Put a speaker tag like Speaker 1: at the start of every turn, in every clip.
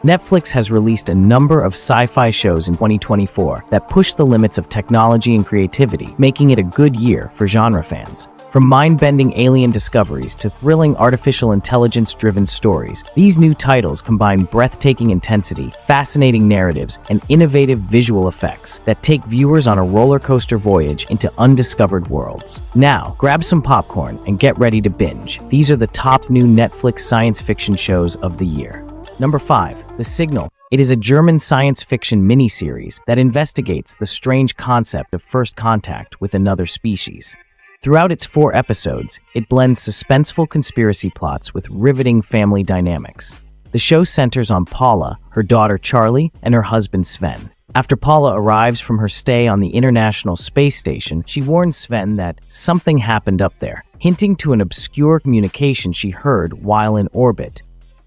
Speaker 1: Netflix has released a number of sci-fi shows in 2024 that push the limits of technology and creativity, making it a good year for genre fans. From mind-bending alien discoveries to thrilling artificial intelligence-driven stories, these new titles combine breathtaking intensity, fascinating narratives, and innovative visual effects that take viewers on a roller coaster voyage into undiscovered worlds. Now, grab some popcorn and get ready to binge. These are the top new Netflix science fiction shows of the year. Number 5. The Signal. It is a German science fiction miniseries that investigates the strange concept of first contact with another species. Throughout its 4 episodes, it blends suspenseful conspiracy plots with riveting family dynamics. The show centers on Paula, her daughter Charlie, and her husband Sven. After Paula arrives from her stay on the International Space Station, she warns Sven that something happened up there, hinting to an obscure communication she heard while in orbit.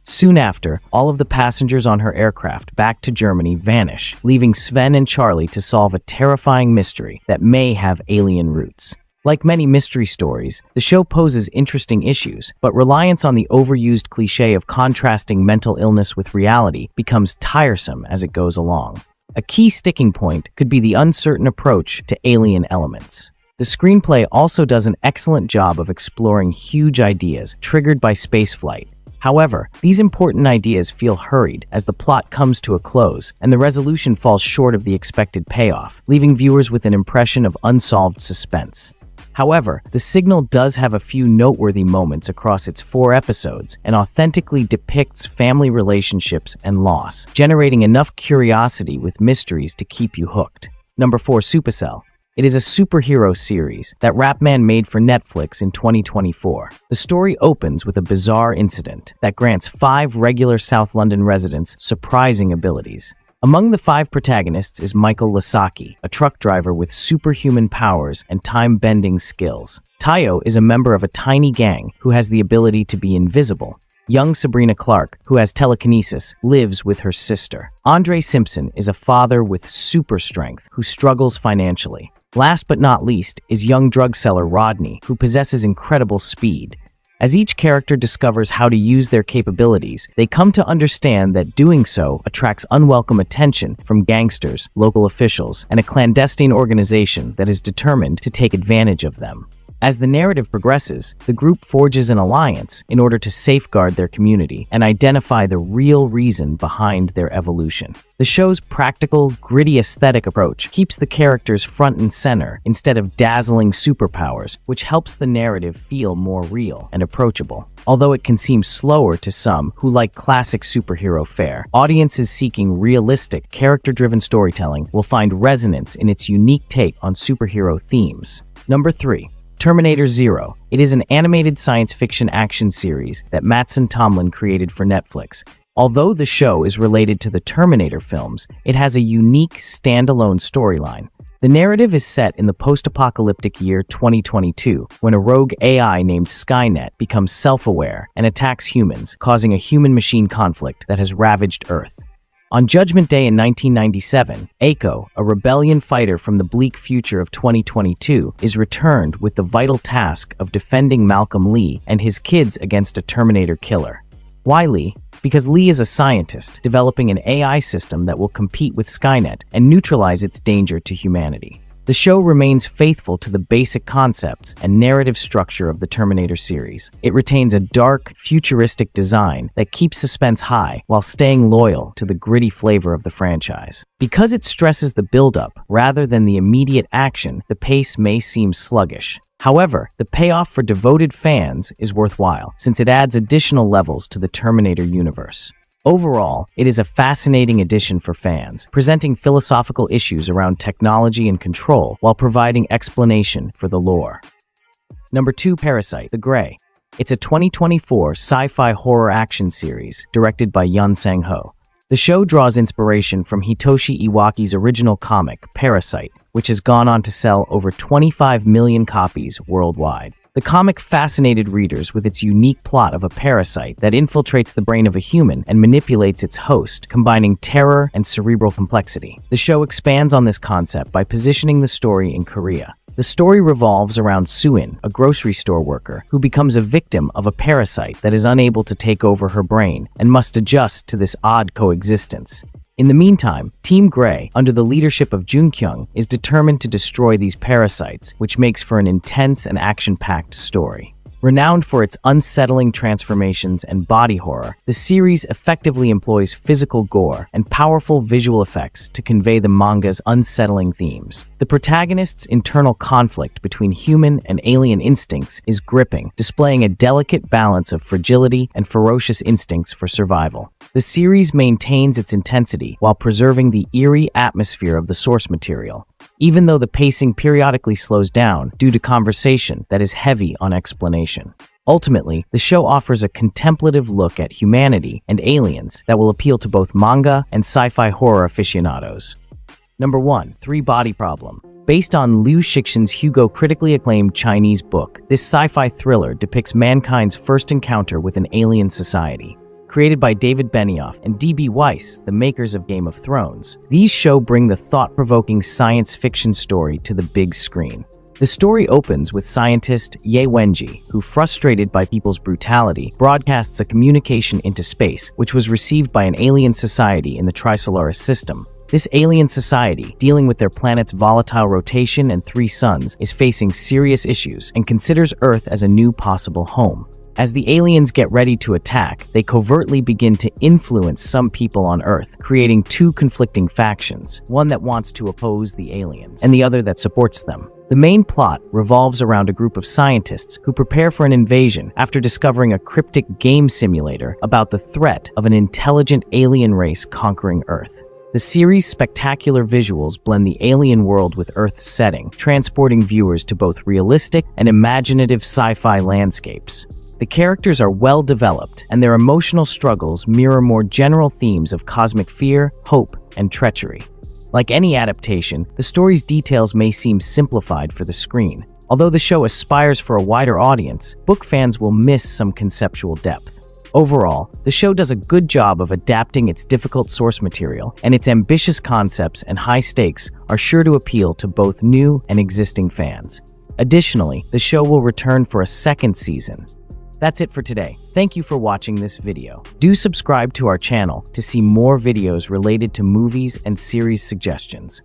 Speaker 1: Soon after, all of the passengers on her aircraft back to Germany vanish, leaving Sven and Charlie to solve a terrifying mystery that may have alien roots. Like many mystery stories, the show poses interesting issues, but reliance on the overused cliché of contrasting mental illness with reality becomes tiresome as it goes along. A key sticking point could be the uncertain approach to alien elements. The screenplay also does an excellent job of exploring huge ideas triggered by spaceflight. However, these important ideas feel hurried as the plot comes to a close and the resolution falls short of the expected payoff, leaving viewers with an impression of unsolved suspense. However, The Signal does have a few noteworthy moments across its 4 episodes and authentically depicts family relationships and loss, generating enough curiosity with mysteries to keep you hooked. Number 4. Supercell. It is a superhero series that Rapman made for Netflix in 2024. The story opens with a bizarre incident that grants 5 regular South London residents surprising abilities. Among the 5 protagonists is Michael Lasaki, a truck driver with superhuman powers and time-bending skills. Tayo is a member of a tiny gang who has the ability to be invisible. Young Sabrina Clark, who has telekinesis, lives with her sister. Andre Simpson is a father with super strength who struggles financially. Last but not least is young drug seller Rodney, who possesses incredible speed. As each character discovers how to use their capabilities, they come to understand that doing so attracts unwelcome attention from gangsters, local officials, and a clandestine organization that is determined to take advantage of them. As the narrative progresses, the group forges an alliance in order to safeguard their community and identify the real reason behind their evolution. The show's practical, gritty aesthetic approach keeps the characters front and center instead of dazzling superpowers, which helps the narrative feel more real and approachable. Although it can seem slower to some who like classic superhero fare, audiences seeking realistic, character-driven storytelling will find resonance in its unique take on superhero themes. Number 3. Terminator Zero. It is an animated science fiction action series that Mattson Tomlin created for Netflix. Although the show is related to the Terminator films, it has a unique, standalone storyline. The narrative is set in the post-apocalyptic year 2022, when a rogue AI named Skynet becomes self-aware and attacks humans, causing a human-machine conflict that has ravaged Earth. On Judgment Day in 1997, Echo, a rebellion fighter from the bleak future of 2022, is returned with the vital task of defending Malcolm Lee and his kids against a Terminator killer. Why Lee? Because Lee is a scientist developing an AI system that will compete with Skynet and neutralize its danger to humanity. The show remains faithful to the basic concepts and narrative structure of the Terminator series. It retains a dark, futuristic design that keeps suspense high while staying loyal to the gritty flavor of the franchise. Because it stresses the build-up rather than the immediate action, the pace may seem sluggish. However, the payoff for devoted fans is worthwhile, since it adds additional levels to the Terminator universe. Overall, it is a fascinating addition for fans, presenting philosophical issues around technology and control while providing explanation for the lore. Number 2. Parasite: The Grey. It's a 2024 sci-fi horror action series directed by Yun Sang-ho. The show draws inspiration from Hitoshi Iwaki's original comic, Parasite, which has gone on to sell over 25 million copies worldwide. The comic fascinated readers with its unique plot of a parasite that infiltrates the brain of a human and manipulates its host, combining terror and cerebral complexity. The show expands on this concept by positioning the story in Korea. The story revolves around Suin, a grocery store worker, who becomes a victim of a parasite that is unable to take over her brain and must adjust to this odd coexistence. In the meantime, Team Grey, under the leadership of Junkyung, is determined to destroy these parasites, which makes for an intense and action-packed story. Renowned for its unsettling transformations and body horror, the series effectively employs physical gore and powerful visual effects to convey the manga's unsettling themes. The protagonist's internal conflict between human and alien instincts is gripping, displaying a delicate balance of fragility and ferocious instincts for survival. The series maintains its intensity while preserving the eerie atmosphere of the source material, even though the pacing periodically slows down due to conversation that is heavy on explanation. Ultimately, the show offers a contemplative look at humanity and aliens that will appeal to both manga and sci-fi horror aficionados. Number 1. Three Body Problem. Based on Liu Cixin's Hugo critically acclaimed Chinese book, this sci-fi thriller depicts mankind's first encounter with an alien society. Created by David Benioff and D.B. Weiss, the makers of Game of Thrones, these shows bring the thought-provoking science fiction story to the big screen. The story opens with scientist Ye Wenji, who, frustrated by people's brutality, broadcasts a communication into space, which was received by an alien society in the Trisolaris system. This alien society, dealing with their planet's volatile rotation and 3 suns, is facing serious issues and considers Earth as a new possible home. As the aliens get ready to attack, they covertly begin to influence some people on Earth, creating 2 conflicting factions, one that wants to oppose the aliens, and the other that supports them. The main plot revolves around a group of scientists who prepare for an invasion after discovering a cryptic game simulator about the threat of an intelligent alien race conquering Earth. The series' spectacular visuals blend the alien world with Earth's setting, transporting viewers to both realistic and imaginative sci-fi landscapes. The characters are well developed, and their emotional struggles mirror more general themes of cosmic fear, hope, and treachery. Like any adaptation, the story's details may seem simplified for the screen. Although the show aspires for a wider audience, book fans will miss some conceptual depth. Overall, the show does a good job of adapting its difficult source material, and its ambitious concepts and high stakes are sure to appeal to both new and existing fans. Additionally, the show will return for a 2nd season. That's it for today. Thank you for watching this video. Do subscribe to our channel to see more videos related to movies and series suggestions.